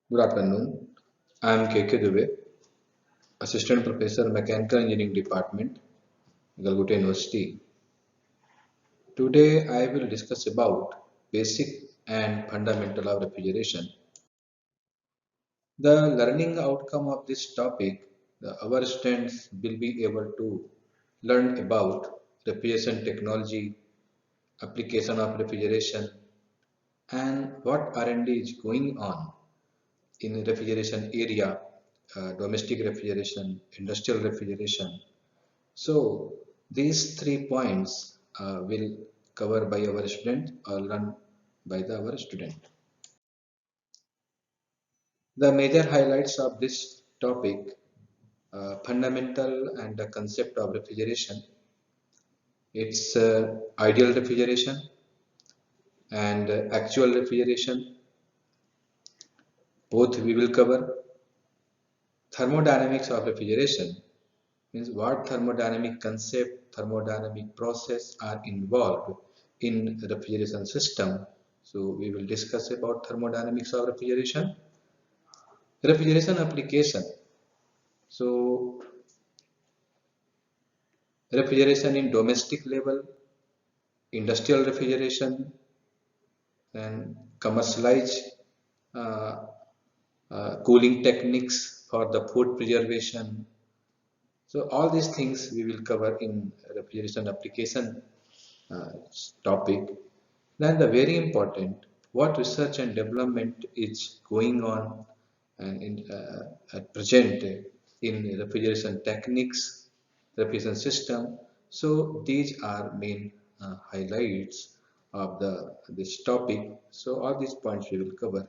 Good afternoon. I am KK Dubey, Assistant Professor, Mechanical Engineering Department, Calcutta University. Today I will discuss about basic and fundamental of refrigeration. The learning outcome of this topic, our students will be able to learn about refrigeration technology, application of refrigeration, and what R&D is going on in refrigeration area, domestic refrigeration, industrial refrigeration. So these 3 points will cover by our student or learn by our student. The major highlights of this topic, fundamental and the concept of refrigeration. It's ideal refrigeration and actual refrigeration. Both we will cover. Thermodynamics of refrigeration means what thermodynamic concept, thermodynamic process are involved in refrigeration system. So we will discuss about thermodynamics of refrigeration. Refrigeration application. So refrigeration in domestic level, industrial refrigeration, and commercialized uh, cooling techniques for the food preservation. So all these things we will cover in refrigeration application uh, topic. Then the very important, what research and development is going on at present in refrigeration techniques, refrigeration system. So these are main highlights of this topic. So all these points we will cover.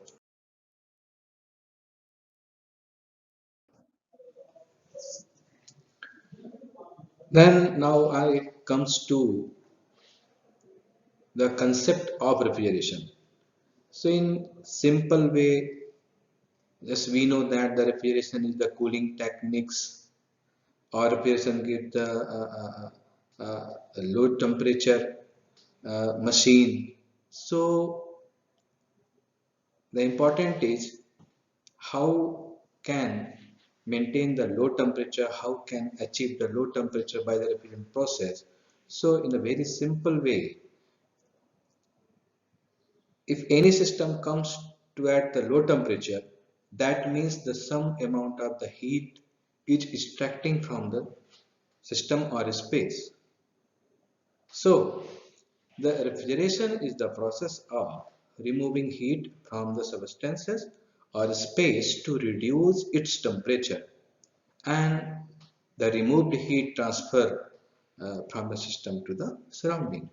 Then now it comes to the concept of refrigeration. So in simple way, yes, we know that the refrigeration is the cooling techniques or refrigeration give the low temperature machine. So the important is how can maintain the low temperature, how can achieve the low temperature by the refrigeration process. So in a very simple way, if any system comes to at the low temperature, that means the some amount of the heat is extracting from the system or space. So, the refrigeration is the process of removing heat from the substances or space to reduce its temperature, and the removed heat transfer from the system to the surrounding.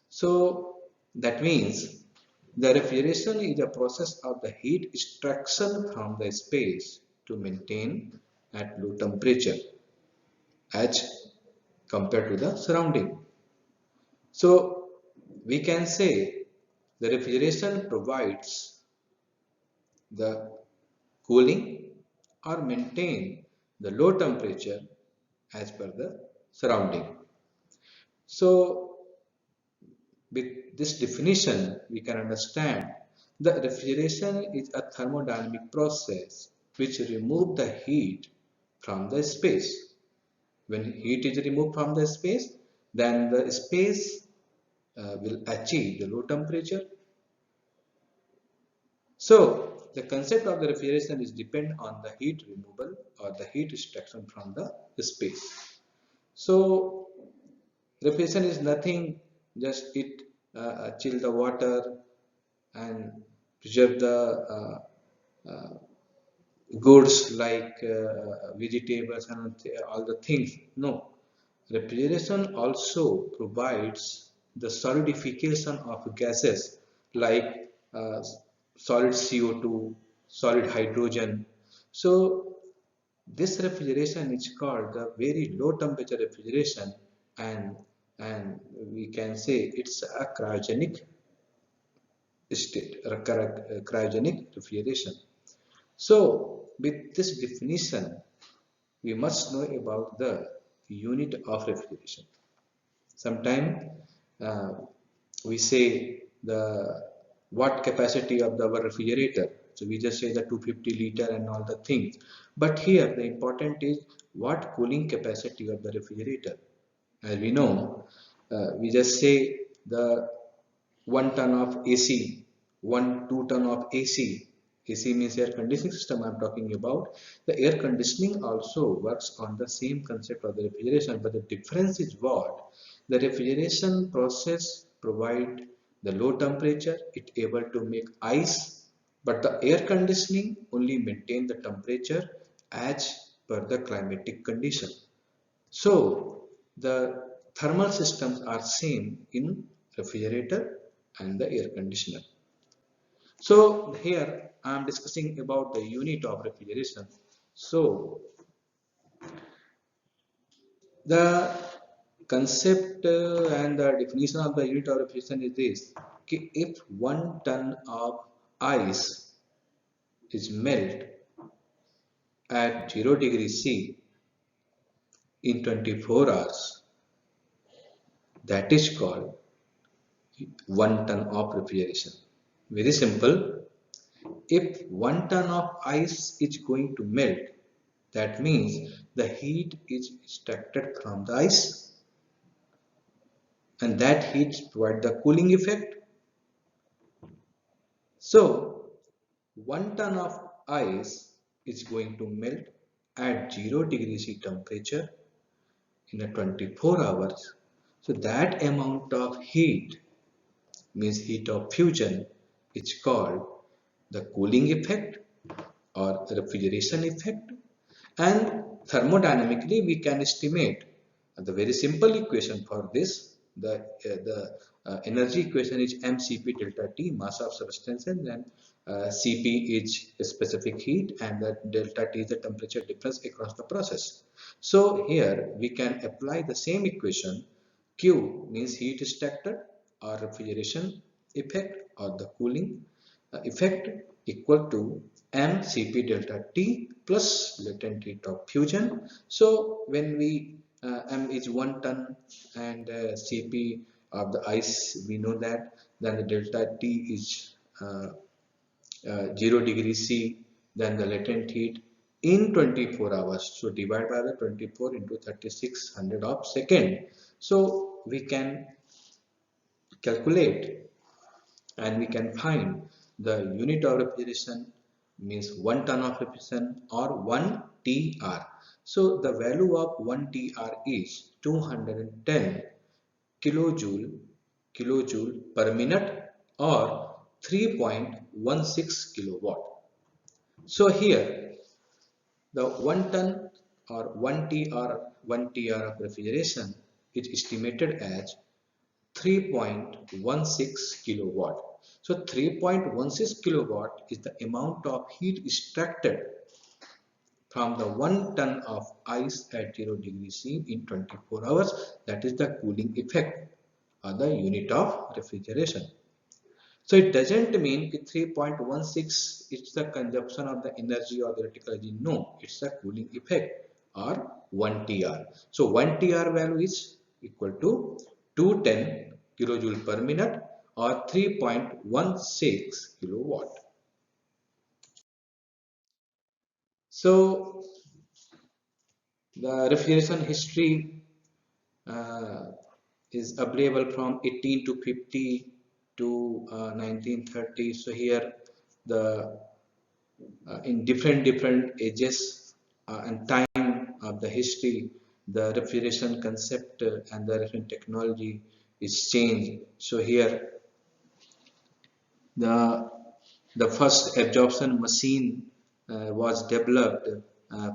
So that means the refrigeration is a process of the heat extraction from the space to maintain at low temperature as compared to the surrounding. So we can say the refrigeration provides the cooling or maintain the low temperature as per the surrounding. So with this definition, we can understand the refrigeration is a thermodynamic process which removes the heat from the space. When heat is removed from the space, then the space will achieve the low temperature. So the concept of the refrigeration is depend on the heat removal or the heat extraction from the space. So refrigeration is nothing, just it chill the water and preserve the goods like vegetables and all the things. No, refrigeration also provides the solidification of gases like solid CO2, solid hydrogen. So this refrigeration is called the very low temperature refrigeration, and and we can say it's a cryogenic state, or cryogenic refrigeration. So with this definition, we must know about the unit of refrigeration. Sometimes uh, we say the what capacity of our refrigerator. So we just say the 250 liter and all the things. But here the important is what cooling capacity of the refrigerator. As we know, we just say the 1 ton of AC, 2 ton of AC. AC means air conditioning system I'm talking about. The air conditioning also works on the same concept of the refrigeration, but the difference is what? The refrigeration process provide the low temperature, it able to make ice, but the air conditioning only maintain the temperature as per the climatic condition. So the thermal systems are same in refrigerator and the air conditioner. So here I am discussing about the unit of refrigeration. So the concept and the definition of the unit of refrigeration is this: if 1 ton of ice is melt at 0 degrees C in 24 hours, that is called 1 ton of refrigeration. Very simple. If 1 ton of ice is going to melt, that means the heat is extracted from the ice and that heat provides the cooling effect. So 1 ton of ice is going to melt at 0 degrees C temperature in a 24 hours. So that amount of heat means heat of fusion is called the cooling effect or refrigeration effect. And thermodynamically we can estimate the very simple equation for this. The energy equation is mCp delta T, mass of substance, and then Cp is specific heat and the delta T is the temperature difference across the process. So here we can apply the same equation. Q means heat extracted or refrigeration effect or the cooling effect equal to mCp delta T plus latent heat of fusion. So when we M is 1 ton and Cp of the ice, we know that, then the delta T is 0 degrees C, then the latent heat in 24 hours. So divide by the 24 into 3600 of second. So we can calculate and we can find the unit of refrigeration means 1 ton of refrigeration or 1 TR. So the value of 1 TR is 210 kilojoule per minute or 3.16 kilowatt. So here the 1 ton or 1 TR of refrigeration is estimated as 3.16 kilowatt. So 3.16 kilowatt is the amount of heat extracted from the 1 ton of ice at 0 degrees C in 24 hours. That is the cooling effect or the unit of refrigeration. So it doesn't mean 3.16 is the consumption of the energy or theoretical energy. No, it's the cooling effect or 1 TR. So 1 TR value is equal to 210 kilojoule per minute or 3.16 kilowatt. So the refrigeration history uh, is available from 18 to 50 to 1930. So here the in different ages and time of the history, the refrigeration concept and the refrigeration technology is changed. So here the the first absorption machine was developed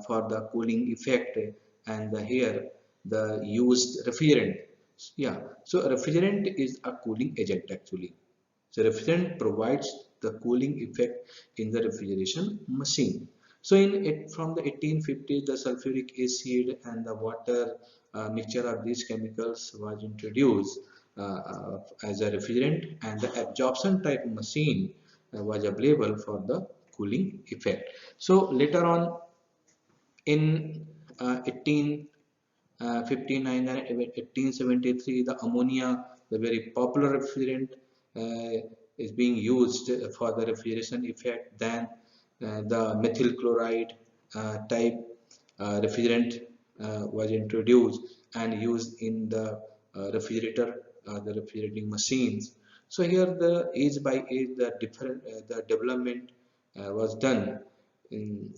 for the cooling effect, and here the used refrigerant. Yeah, so refrigerant is a cooling agent actually. So refrigerant provides the cooling effect in the refrigeration machine. So in it from the 1850s, the sulfuric acid and the water mixture of these chemicals was introduced as a refrigerant, and the absorption type machine was available for the cooling effect. So later on in 1859 and 1873, the ammonia, the very popular refrigerant, is being used for the refrigeration effect than the methyl chloride type refrigerant was introduced and used in the refrigerator, the refrigerating machines. So here the age by age the different the development was done in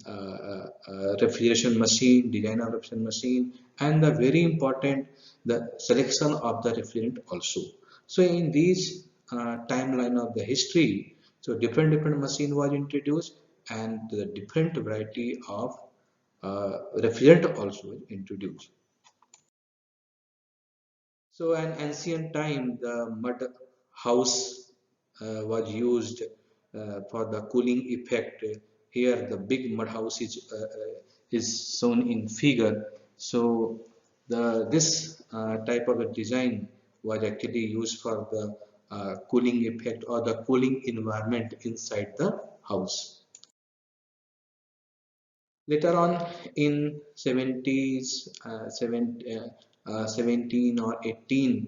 refrigeration machine, design of refrigeration machine, and the very important the selection of the refrigerant also. So in these timeline of the history, so different machine was introduced and the different variety of refrigerant also introduced. So an ancient time, the mud house was used for the cooling effect. Here, the big mud house is shown in figure. So the this type of a design was actually used for the cooling effect or the cooling environment inside the house. Later on in 70s, 17 or 18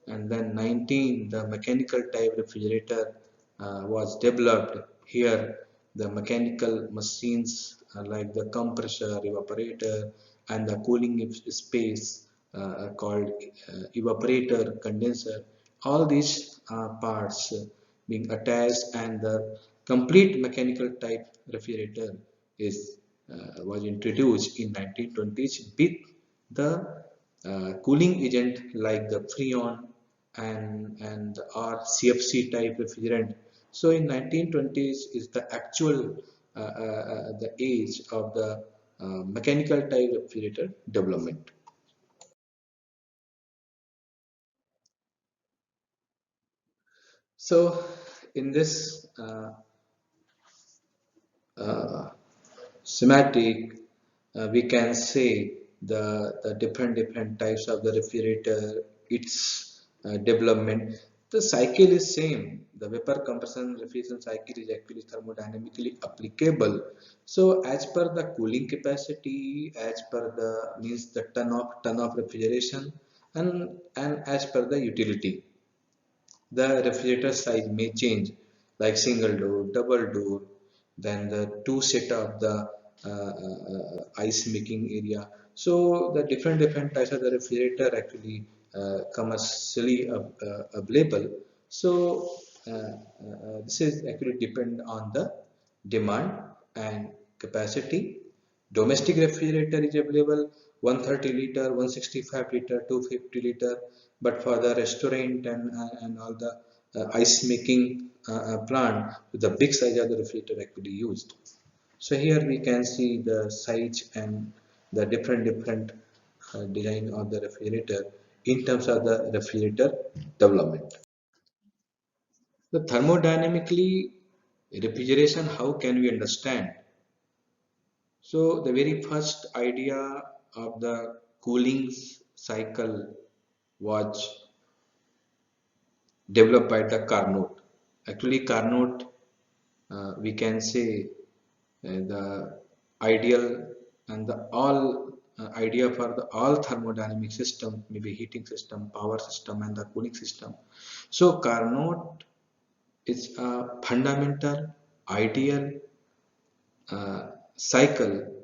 and then 19, the mechanical type refrigerator was developed. Here, the mechanical machines like the compressor, evaporator, and the cooling space called evaporator, condenser, all these parts being attached, and the complete mechanical type refrigerator is was introduced in 1920s with the cooling agent like the Freon and or CFC type refrigerant. So in 1920s is the actual the age of the mechanical type refrigerator development. So in this uh, schematic, we can say the different types of the refrigerator, its development. The cycle is same. The vapor compression refrigeration cycle is actually thermodynamically applicable. So as per the cooling capacity, as per the means the ton of refrigeration, and as per the utility. The refrigerator size may change, like single door, double door, then the two set of the ice making area. So the different types of the refrigerator actually commercially available. So this is actually depend on the demand and capacity. Domestic refrigerator is available 130 liter, 165 liter, 250 liter, but for the restaurant and all the ice making plant, the big size of the refrigerator actually used. So here we can see the size and the different design of the refrigerator in terms of the refrigerator development. The thermodynamically refrigeration, how can we understand? So the very first idea of the cooling cycle was developed by the Carnot. Actually, Carnot, we can say the ideal and the all idea for the all thermodynamic system, maybe heating system, power system, and the cooling system. So Carnot is a fundamental ideal cycle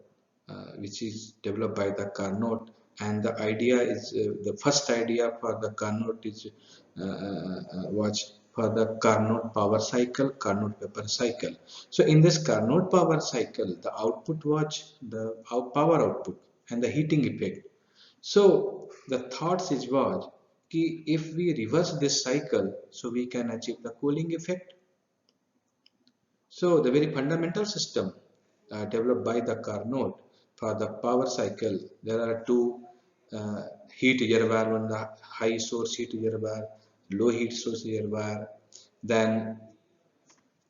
which is developed by the Carnot, and the idea is the first idea for the Carnot is was for the Carnot power cycle, Carnot vapor cycle. So in this Carnot power cycle, the output was the power output and the heating effect. So the thoughts is was if we reverse this cycle, so we can achieve the cooling effect. So the very fundamental system developed by the Carnot for the power cycle, there are two heat reservoir, one the high source heat reservoir, low heat source reservoir. Then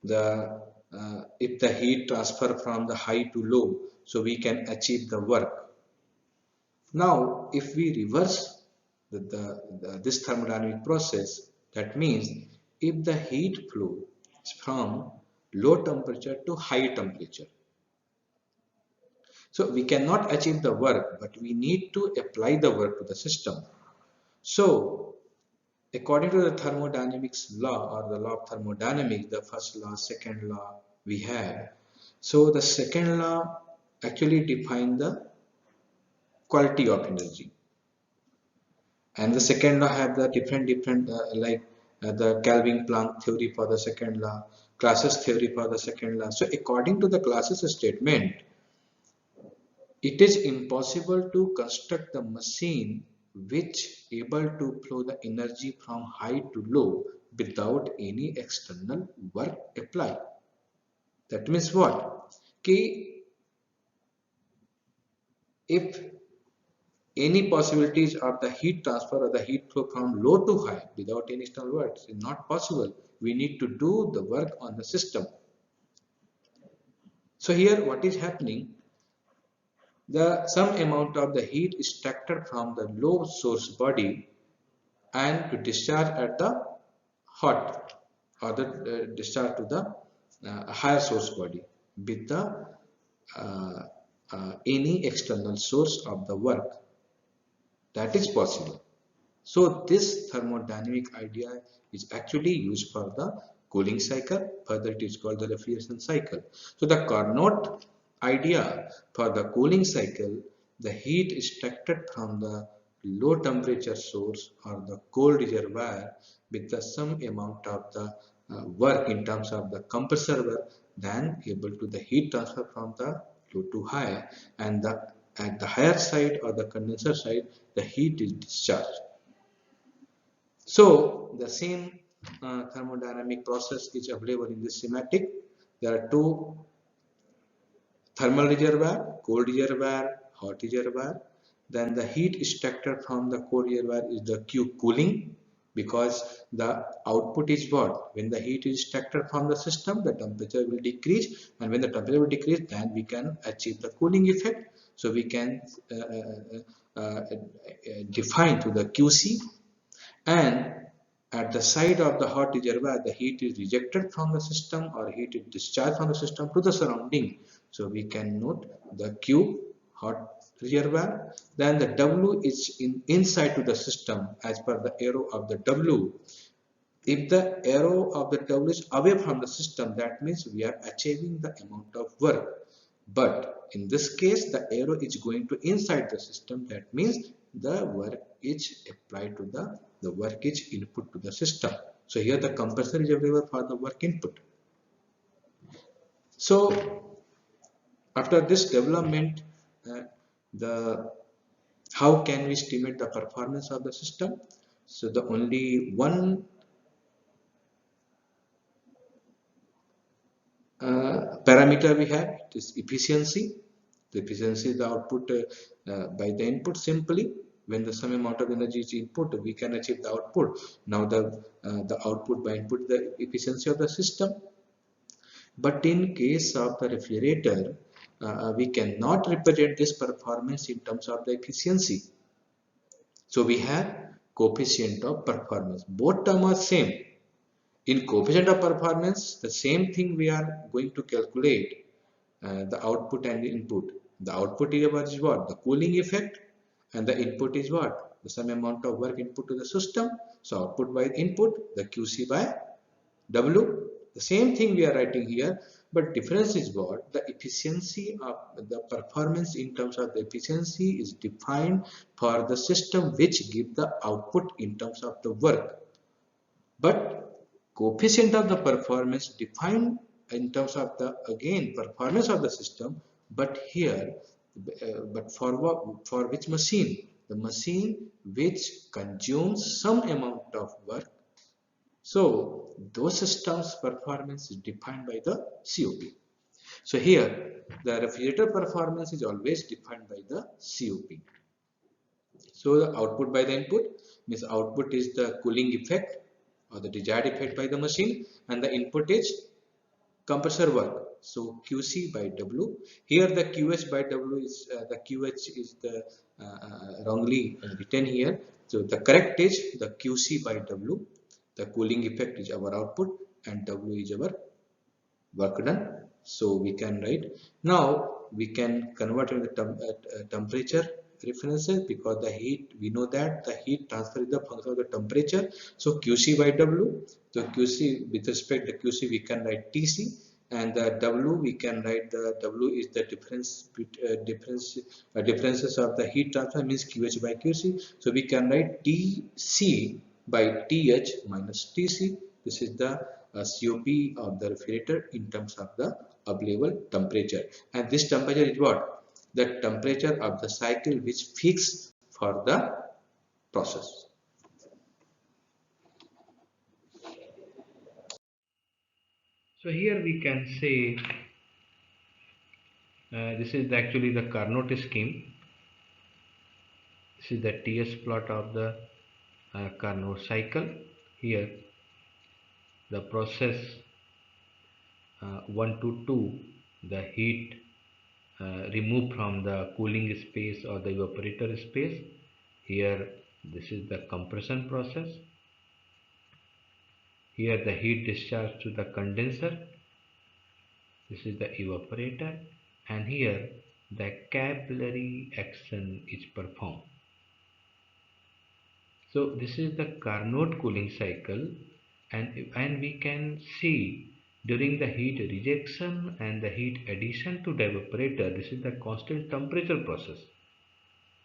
the if the heat transfer from the high to low, so we can achieve the work. Now, if we reverse this thermodynamic process, that means if the heat flow is from low temperature to high temperature, so we cannot achieve the work, but we need to apply the work to the system. So According to the thermodynamics law or the law of thermodynamics, the first law, second law we have. So the second law actually defines the quality of energy, and the second law have the different the Kelvin Planck theory for the second law, Clausius theory for the second law. So according to the Clausius statement, it is impossible to construct the machine which able to flow the energy from high to low without any external work applied. That means what? Ki if any possibilities of the heat transfer or the heat flow from low to high without any external work is not possible. We need to do the work on the system. So here what is happening? The some amount of the heat is extracted from the low source body and to discharge at the hot or the discharge to the higher source body with the uh, any external source of the work. That is possible. So this thermodynamic idea is actually used for the cooling cycle. Further, it is called the refrigeration cycle. So the Carnot idea for the cooling cycle, the heat is extracted from the low temperature source or the cold reservoir with the some amount of the work in terms of the compressor work, then able to the heat transfer from the low to high, and at the higher side or the condenser side the heat is discharged. So the same thermodynamic process is available in this schematic. There are two: thermal reservoir, cold reservoir, hot reservoir. Then the heat extracted from the cold reservoir is the Q cooling, because the output is what? When the heat is extracted from the system, the temperature will decrease, and when the temperature will decrease, then we can achieve the cooling effect. So we can define to the QC, and at the side of the hot reservoir the heat is rejected from the system or heat is discharged from the system to the surrounding. So we can note the Q hot reservoir. Then the W is inside to the system as per the arrow of the W. If the arrow of the W is away from the system, that means we are achieving the amount of work. But in this case, the arrow is going to inside the system. That means the work is applied to the work is input to the system. So here the compressor is available for the work input. So after this development, the how can we estimate the performance of the system? So the only one parameter we have is efficiency. The efficiency is the output by the input. Simply, when the some amount of energy is input, we can achieve the output. Now the output by input, the efficiency of the system. But in case of the refrigerator, we cannot represent this performance in terms of the efficiency. So we have coefficient of performance. Both terms are same. In coefficient of performance, the same thing we are going to calculate the output and the input. The output is what? The cooling effect, and the input is what? The some amount of work input to the system. So output by input, the QC by W. The same thing we are writing here, but difference is what? The efficiency of the performance in terms of the efficiency is defined for the system which give the output in terms of the work. But coefficient of the performance defined in terms of the again performance of the system, but here but for what, for which machine? The machine which consumes some amount of work. So those systems performance is defined by the COP. So here the refrigerator performance is always defined by the COP. So the output by the input means output is the cooling effect or the desired effect by the machine, and the input is compressor work. So QC by W. Here the QH by W is the QH is the wrongly written here. So the correct is the QC by W. The cooling effect is our output and W is our work done. So we can write. Now we can convert the temperature references because the heat, we know that the heat transfer is the function of the temperature. So QC by W. So QC, with respect to QC, we can write TC, and the W we can write, the W is the differences of the heat transfer, means QH by QC. So we can write TC by TH minus TC. This is the COP of the refrigerator in terms of the available temperature, and this temperature is what? The temperature of the cycle which fixed for the process. So here we can say this is actually the Carnot scheme. This is the TS plot of the Carnot cycle. Here the process 1 to 2, the heat removed from the cooling space or the evaporator space. Here this is the compression process. Here the heat discharge to the condenser. This is the evaporator, and here the capillary action is performed. So this is the Carnot cooling cycle, and we can see during the heat rejection and the heat addition to the evaporator, this is the constant temperature process.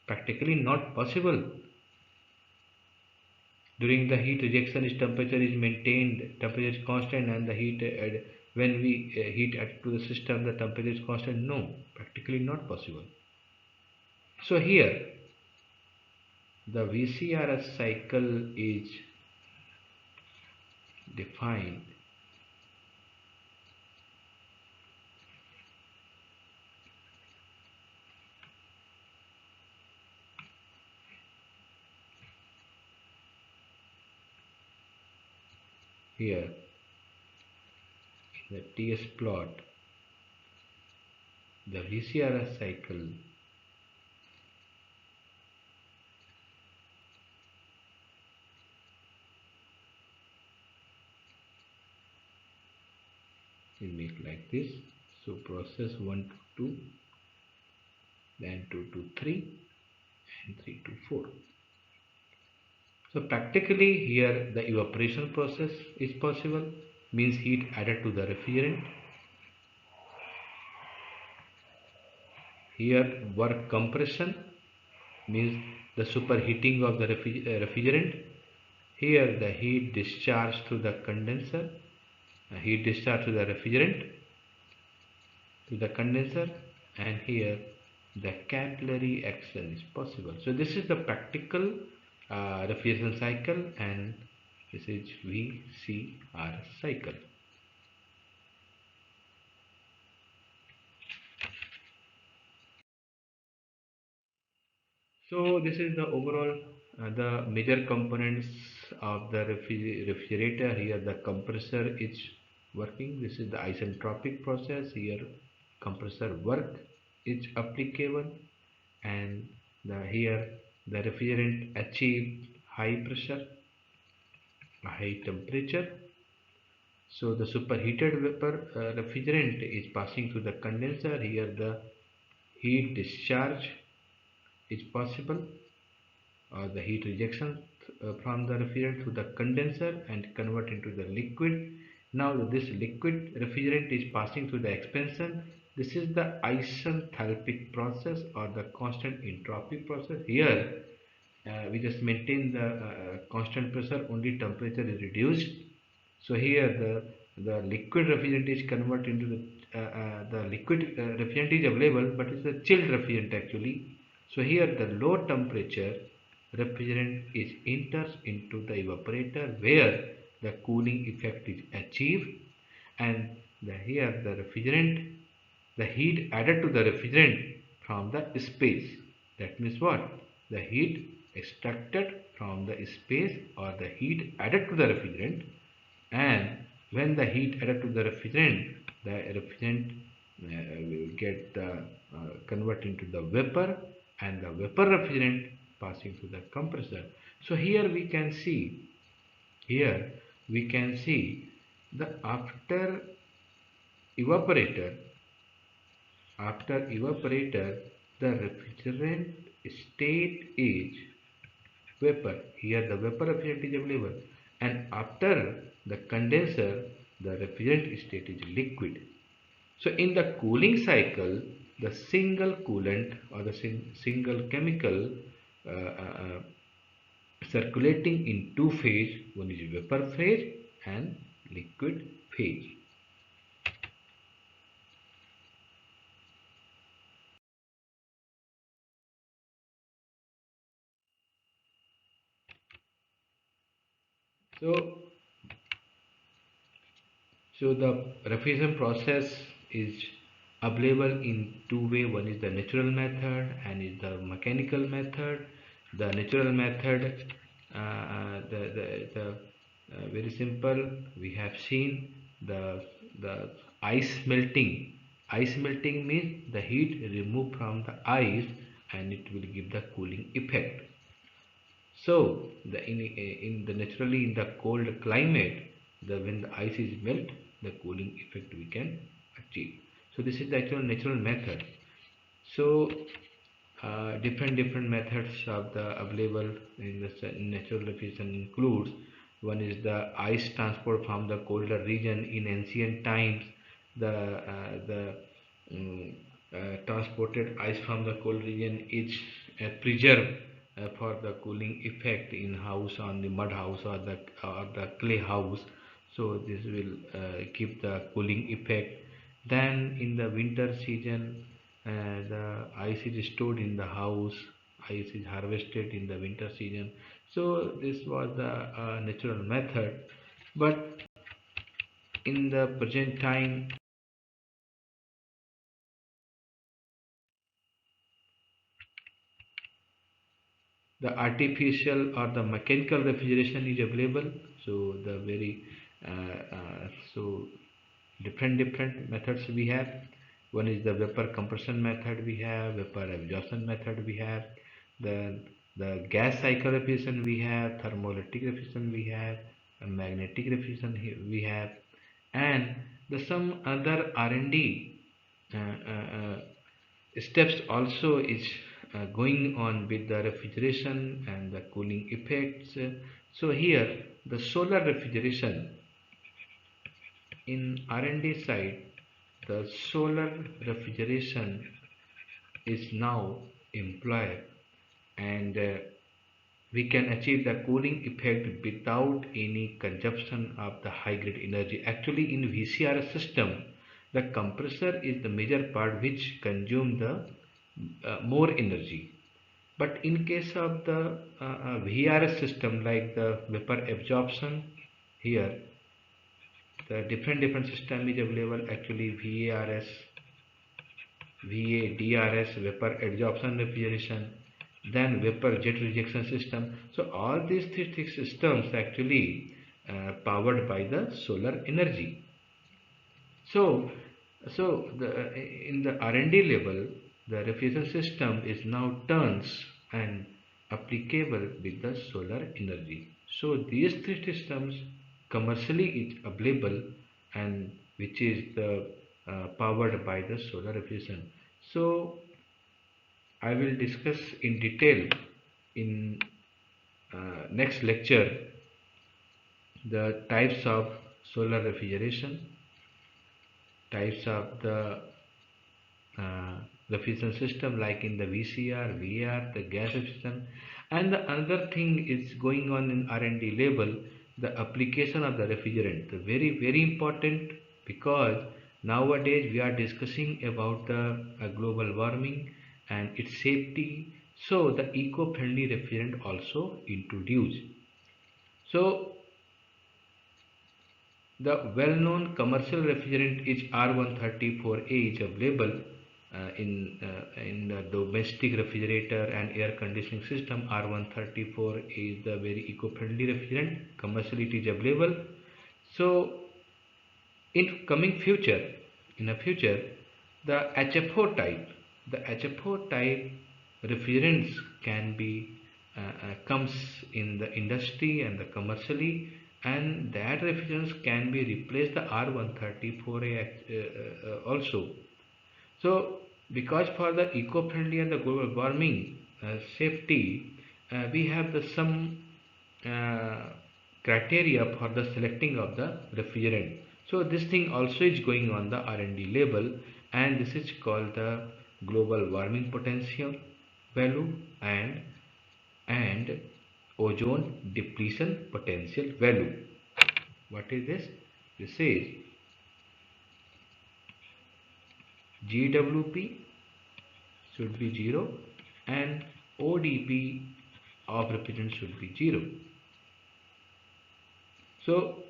Practically not possible. During the heat rejection, its temperature is maintained, temperature is constant, and the heat when we heat add to the system, the temperature is constant. No, practically not possible. So here the VCRS cycle is defined here in the TS plot. The VCRS cycle will make like this. So process 1 to 2, then 2 to 3, and 3 to 4. So practically here the evaporation process is possible, means heat added to the refrigerant. Here work compression, means the superheating of the refrigerant. Here the heat discharge through the condenser, heat discharge to the refrigerant to the condenser, and here the capillary action is possible. So this is the practical refrigeration cycle, and this is VCR cycle. So this is the overall the major components of the refrigerator. Here the compressor is working. This is the isentropic process. Here compressor work is applicable, and here the refrigerant achieve high pressure, high temperature. So the superheated vapor refrigerant is passing through the condenser. Here the heat discharge is possible, the heat rejection from the refrigerant to the condenser and convert into the liquid. Now this liquid refrigerant is passing through the expansion. This is the isenthalpic process or the constant entropy process. Here we just maintain the constant pressure, only temperature is reduced. So here the liquid refrigerant is converted into the liquid refrigerant is available, but it's a chilled refrigerant actually. So here the low temperature refrigerant is enters into the evaporator where the cooling effect is achieved, and here the refrigerant, the heat added to the refrigerant from the space. That means what? The heat extracted from the space or the heat added to the refrigerant, and when the heat added to the refrigerant will get convert into the vapor, and the vapor refrigerant passing through the compressor. So here we can see the evaporator after evaporator the refrigerant state is vapor. Here the vapor refrigerant is available, and after the condenser, the refrigerant state is liquid. So in the cooling cycle, the single coolant or the single chemical uh, uh, uh, circulating in two phase, one is vapor phase and liquid phase. So So the refrigeration process is available in two way. One is the natural method and is the mechanical method. The natural method, very simple. We have seen the ice melting. Ice melting means the heat removed from the ice and it will give the cooling effect. So in the naturally in the cold climate, when the ice is melt, the cooling effect we can achieve. So this is the actual natural method. So different methods of the available in the natural refrigeration includes, one is the ice transport from the colder region. In ancient times, the transported ice from the cold region is preserved for the cooling effect in house, on the mud house or the clay house. So this will keep the cooling effect. Then in the winter season, the ice is stored in the house. Ice is harvested in the winter season. So this was the natural method. But in the present time, the artificial or the mechanical refrigeration is available. So the very so different methods we have. One is the vapor compression method we have, vapor absorption method we have, then the gas cycle refrigeration we have, thermoelectric refrigeration we have, and magnetic refrigeration we have, and the some other R&D steps also is going on with the refrigeration and the cooling effects. So here the solar refrigeration in R&D side, the solar refrigeration is now employed, and we can achieve the cooling effect without any consumption of the high grade energy. Actually, in VCRS system, the compressor is the major part which consume the more energy. But in case of the VRS system, like the vapor absorption, here the different system is available. Actually, VARS, VADRS, vapor adsorption refrigeration, then vapor jet rejection system. So all these three systems actually powered by the solar energy. So, in the R&D level, the refrigeration system is now turns and applicable with the solar energy. So these three systems commercially is available, and which is the powered by the solar refrigeration. So I will discuss in detail in next lecture the types of solar refrigeration, types of the refrigeration system like in the VCR, VR, the gas system, and the another thing is going on in R&D level, the application of the refrigerant. The very important, because nowadays we are discussing about the global warming and its safety. So the eco-friendly refrigerant also introduced. So the well-known commercial refrigerant is R134A is available in the domestic refrigerator and air conditioning system. R134 is the very eco-friendly refrigerant. Commercially, it is available. So, in the future, the HFO type refrigerants can be comes in the industry and the commercially, and that refrigerants can be replaced the R134A also. So because for the eco-friendly and the global warming, safety, we have the some uh, criteria for the selecting of the refrigerant. So this thing also is going on the R&D level, and this is called the global warming potential value and ozone depletion potential value. What is this? This is GWP should be 0 and ODP of refrigerant should be 0. So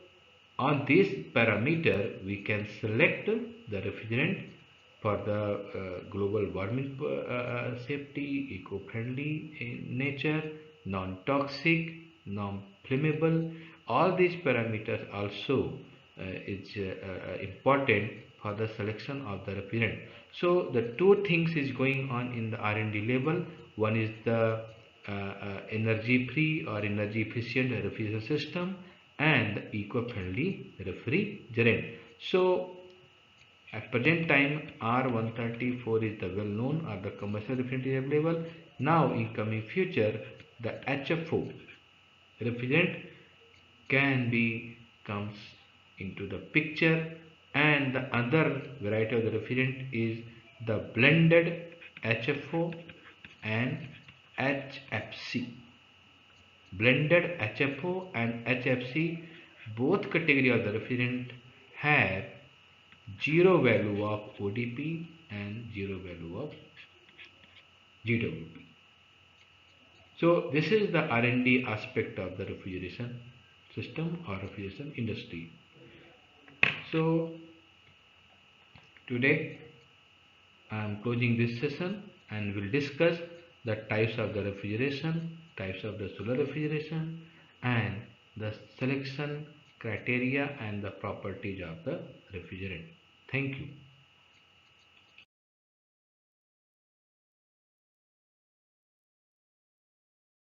on this parameter we can select the refrigerant for the global warming safety, eco-friendly in nature, non-toxic, non-flammable. All these parameters also is important for the selection of the refrigerant. So the two things is going on in the R&D level. One is the energy free or energy efficient refrigeration system and eco-friendly refrigerant. So at present time R134 is the well known or the commercial refrigerant available. Now in coming future the HFO refrigerant can be comes into the picture, and the other variety of the refrigerant is the blended HFO and HFC. Blended HFO and HFC, both category of the refrigerant have zero value of ODP and zero value of GWP. So this is the R&D aspect of the refrigeration system or refrigeration industry. So today I am closing this session and will discuss the types of the refrigeration, types of the solar refrigeration, and the selection criteria and the properties of the refrigerant. Thank you.